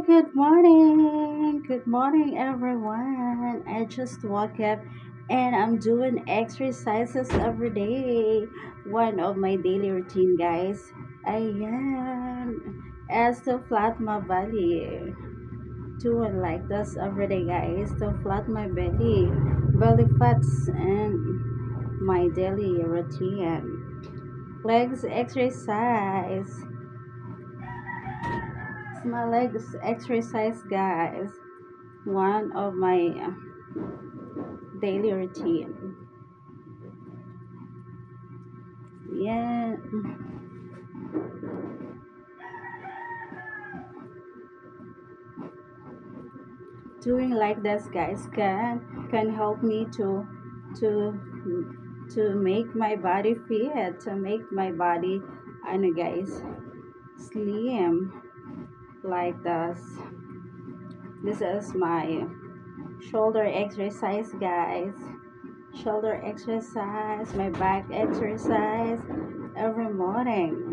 Good morning. Good morning, everyone. I just woke up and I'm doing exercises every day. One of my daily routine, guys. I am as to flat my belly. Doing like this every day, guys. To flat my belly fats, and my daily routine. Legs exercise. It's my legs exercise, guys. One of my daily routine. Yeah, doing like this, guys, can help me to to make my body fit, to make my body, ano guys, slim like this. This is my shoulder exercise, guys. Shoulder exercise, my back exercise every morning.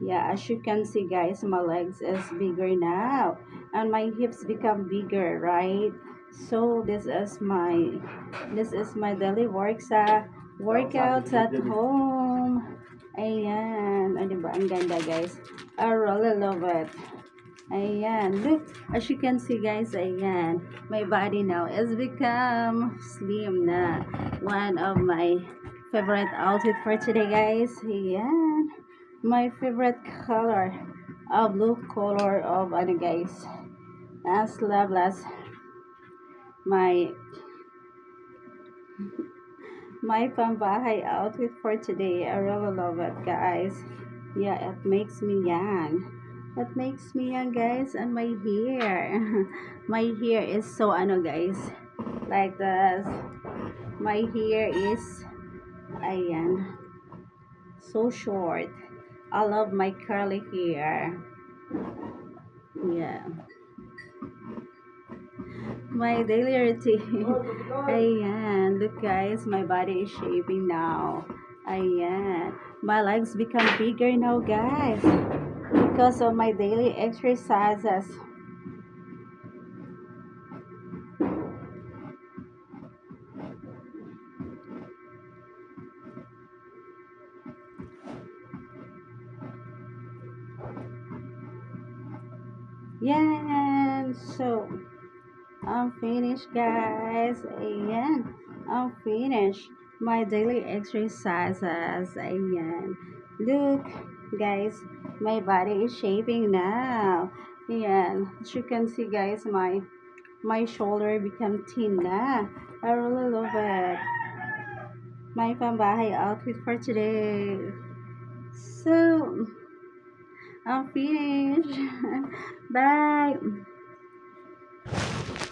Yeah, as you can see, guys, my legs is bigger now and my hips become bigger, right? So this is my daily workouts at home. Ayan. Ano ba? Ang ganda, guys. I really love it. Ayan. Look, as you can see, guys, ayan. My body now has become slim na. One of my favorite outfit for today, guys. Ayan. My favorite color, a blue color of ano guys, as love as my my pambahay outfit for today. I really love it, guys. Yeah, it makes me young. It makes me young, guys, and my hair. My hair is so ano guys, like this. My hair is ayan, so short. I love my curly hair. Yeah. My daily routine. Ayan. Look guys, my body is shaping now. Ayan. My legs become bigger now guys. Because of my daily exercises. Yan. So, I'm finished guys. Ayan. I'm finished. My daily exercises. Ayan. Look guys, my body is shaping now. Ayan. As you can see guys, my shoulder become thin na. I really love it. My pambahay outfit for today. So, I'm finished. Bye.